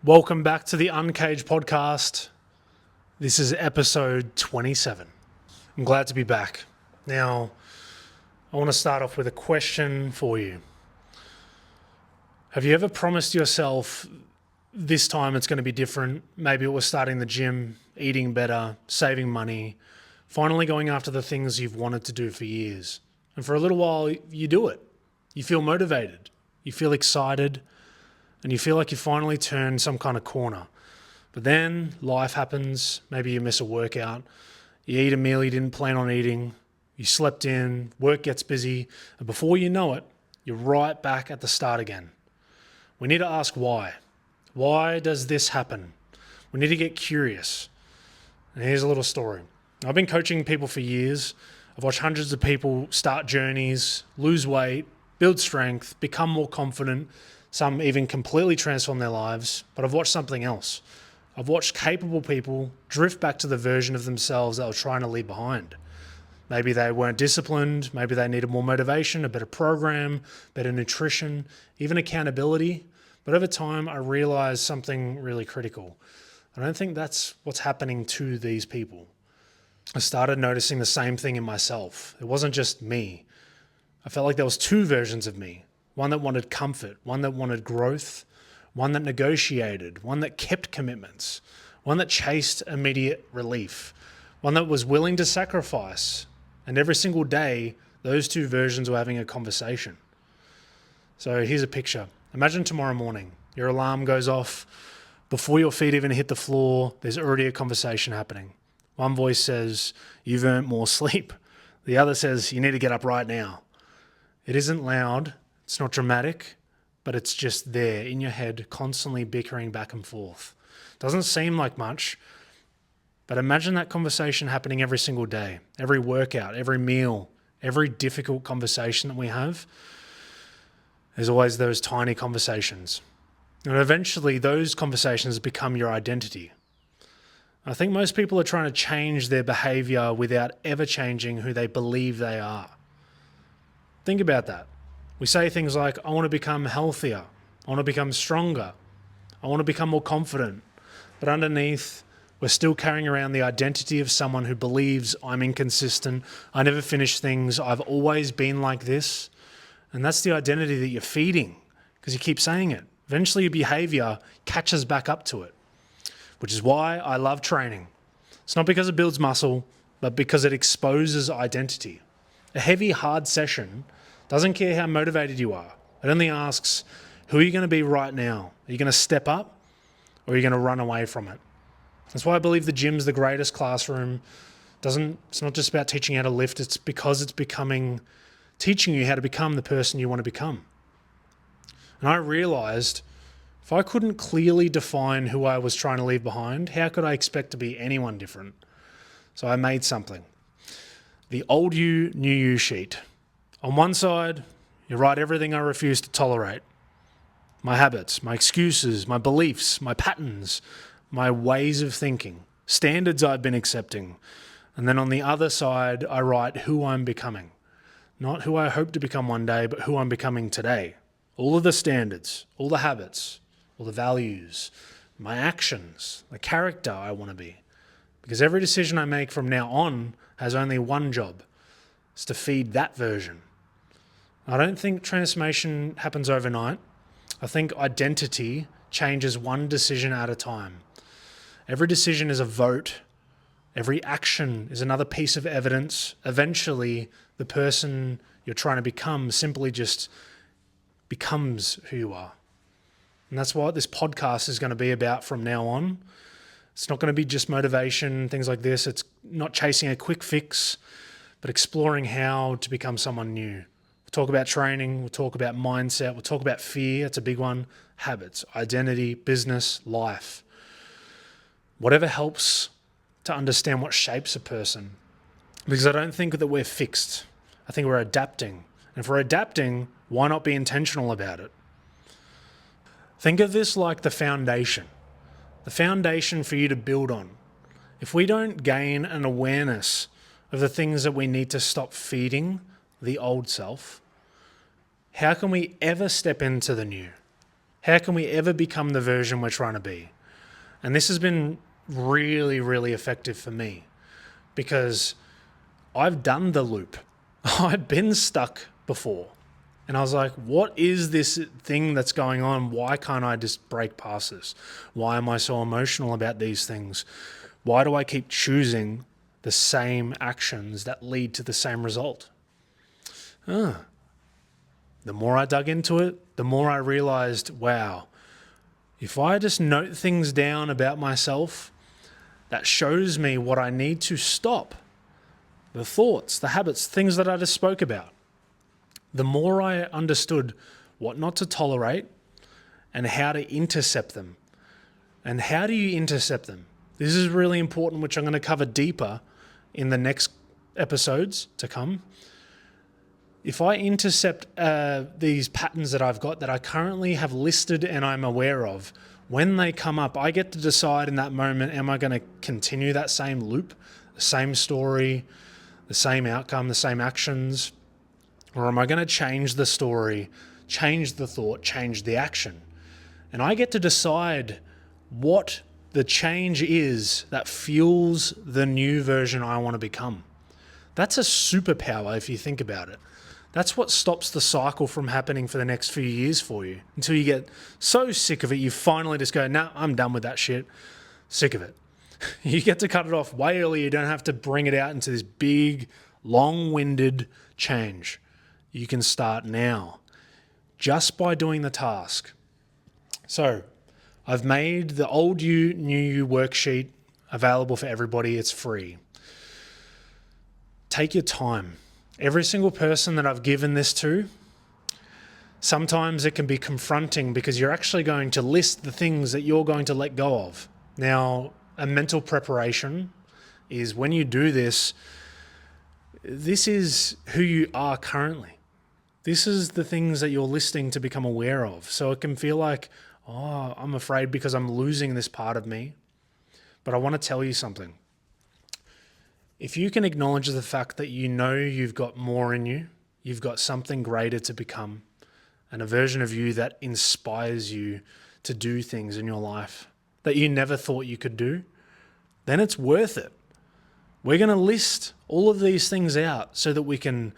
Welcome back to the Uncaged podcast. This is episode 27. I'm glad to be back. Now, I want to start off with a question for you. Have you ever promised yourself this time it's going to be different? Maybe it was starting the gym, eating better, saving money, finally going after the things you've wanted to do for years. And for a little while, you do it. You feel motivated. You feel excited. And you feel like you finally turned some kind of corner. But then life happens. Maybe you miss a workout. You eat a meal you didn't plan on eating. You slept in. Work gets busy. And before you know it, you're right back at the start again. We need to ask why. Why does this happen? We need to get curious. And here's a little story. I've been coaching people for years. I've watched hundreds of people start journeys, lose weight, build strength, become more confident. Some even completely transform their lives, but I've watched something else. I've watched capable people drift back to the version of themselves that were trying to leave behind. Maybe they weren't disciplined, maybe they needed more motivation, a better program, better nutrition, even accountability. But over time, I realized something really critical. I don't think that's what's happening to these people. I started noticing the same thing in myself. It wasn't just me. I felt like there was two versions of me. One that wanted comfort, one that wanted growth, one that negotiated, one that kept commitments, one that chased immediate relief, one that was willing to sacrifice. And every single day, those two versions were having a conversation. So here's a picture. Imagine tomorrow morning, your alarm goes off. Before your feet even hit the floor, there's already a conversation happening. One voice says, "You've earned more sleep." The other says, "You need to get up right now." It isn't loud. It's not dramatic, but it's just there in your head, constantly bickering back and forth. Doesn't seem like much, but imagine that conversation happening every single day, every workout, every meal, every difficult conversation that we have. There's always those tiny conversations. And eventually those conversations become your identity. I think most people are trying to change their behavior without ever changing who they believe they are. Think about that. We say things like, I want to become healthier. I want to become stronger. I want to become more confident. But underneath, we're still carrying around the identity of someone who believes I'm inconsistent. I never finish things. I've always been like this. And that's the identity that you're feeding because you keep saying it. Eventually your behavior catches back up to it, which is why I love training. It's not because it builds muscle, but because it exposes identity. A heavy, hard session doesn't care how motivated you are. It only asks, who are you going to be right now? Are you going to step up or are you going to run away from it? That's why I believe the gym's the greatest classroom. It's not just about teaching how to lift. It's because it's teaching you how to become the person you want to become. And I realized if I couldn't clearly define who I was trying to leave behind, how could I expect to be anyone different? So I made something. The old you, new you sheet. On one side, you write everything I refuse to tolerate. My habits, my excuses, my beliefs, my patterns, my ways of thinking, standards I've been accepting. And then on the other side, I write who I'm becoming. Not who I hope to become one day, but who I'm becoming today. All of the standards, all the habits, all the values, my actions, the character I want to be. Because every decision I make from now on has only one job. It's to feed that version. I don't think transformation happens overnight. I think identity changes one decision at a time. Every decision is a vote. Every action is another piece of evidence. Eventually, the person you're trying to become simply just becomes who you are. And that's what this podcast is going to be about from now on. It's not going to be just motivation, things like this. It's not chasing a quick fix, but exploring how to become someone new. We'll talk about training, we'll talk about mindset, we'll talk about fear, it's a big one, habits, identity, business, life. Whatever helps to understand what shapes a person. Because I don't think that we're fixed. I think we're adapting. And if we're adapting, why not be intentional about it? Think of this like the foundation for you to build on. If we don't gain an awareness of the things that we need to stop feeding the old self, how can we ever step into the new? How can we ever become the version we're trying to be? And this has been really, really effective for me because I've done the loop. I've been stuck before. And I was like, what is this thing that's going on? Why can't I just break past this? Why am I so emotional about these things? Why do I keep choosing the same actions that lead to the same result? The more I dug into it, the more I realized, wow, if I just note things down about myself, that shows me what I need to stop. The thoughts, the habits, things that I just spoke about. The more I understood what not to tolerate and how to intercept them. And how do you intercept them? This is really important, which I'm going to cover deeper in the next episodes to come. If I intercept these patterns that I've got that I currently have listed and I'm aware of, when they come up, I get to decide in that moment, am I going to continue that same loop, the same story, the same outcome, the same actions, or am I going to change the story, change the thought, change the action? And I get to decide what the change is that fuels the new version I want to become. That's a superpower if you think about it. That's what stops the cycle from happening for the next few years for you until you get so sick of it, you finally just go, nah, I'm done with that shit. Sick of it. You get to cut it off way early. You don't have to bring it out into this big, long-winded change. You can start now just by doing the task. So I've made the old you, new you worksheet available for everybody. It's free. Take your time. Every single person that I've given this to, sometimes it can be confronting because you're actually going to list the things that you're going to let go of. Now, a mental preparation is when you do this, this is who you are currently. This is the things that you're listing to become aware of. So it can feel like, oh, I'm afraid because I'm losing this part of me. But I want to tell you something. If you can acknowledge the fact that you know you've got more in you, you've got something greater to become, and a version of you that inspires you to do things in your life that you never thought you could do, then it's worth it. We're going to list all of these things out so that we can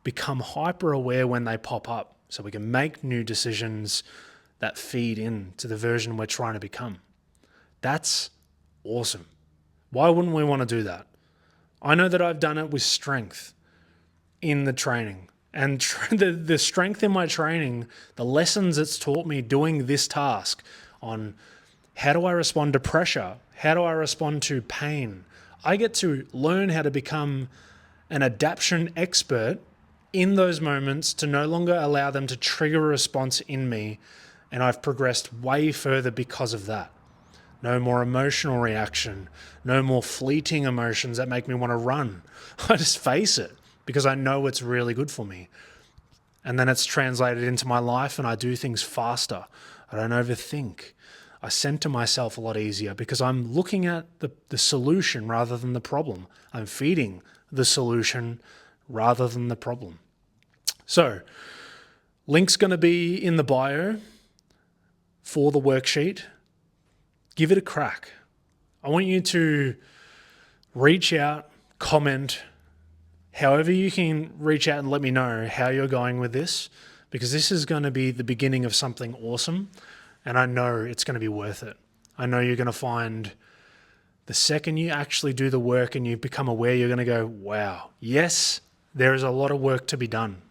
become hyper aware when they pop up, so we can make new decisions that feed into the version we're trying to become. That's awesome. Why wouldn't we want to do that? I know that I've done it with strength in the training, and the strength in my training, the lessons it's taught me doing this task on how do I respond to pressure? How do I respond to pain? I get to learn how to become an adaptation expert in those moments to no longer allow them to trigger a response in me. And I've progressed way further because of that. No more emotional reaction, no more fleeting emotions that make me want to run. I just face it because I know it's really good for me. And then it's translated into my life and I do things faster. I don't overthink. I center myself a lot easier because I'm looking at the solution rather than the problem. I'm feeding the solution rather than the problem. So, link's going to be in the bio for the worksheet. Give it a crack. I want you to reach out, comment, however you can reach out and let me know how you're going with this, because this is going to be the beginning of something awesome, and I know it's going to be worth it. I know you're going to find the second you actually do the work and you become aware, you're going to go, wow, yes, there is a lot of work to be done,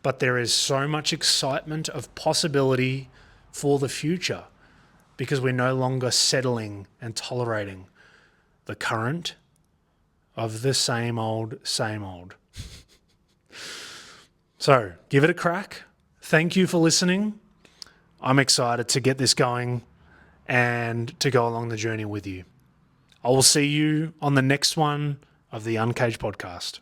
but there is so much excitement of possibility for the future, because we're no longer settling and tolerating the current of the same old, same old. So give it a crack. Thank you for listening. I'm excited to get this going and to go along the journey with you. I will see you on the next one of the Uncaged podcast.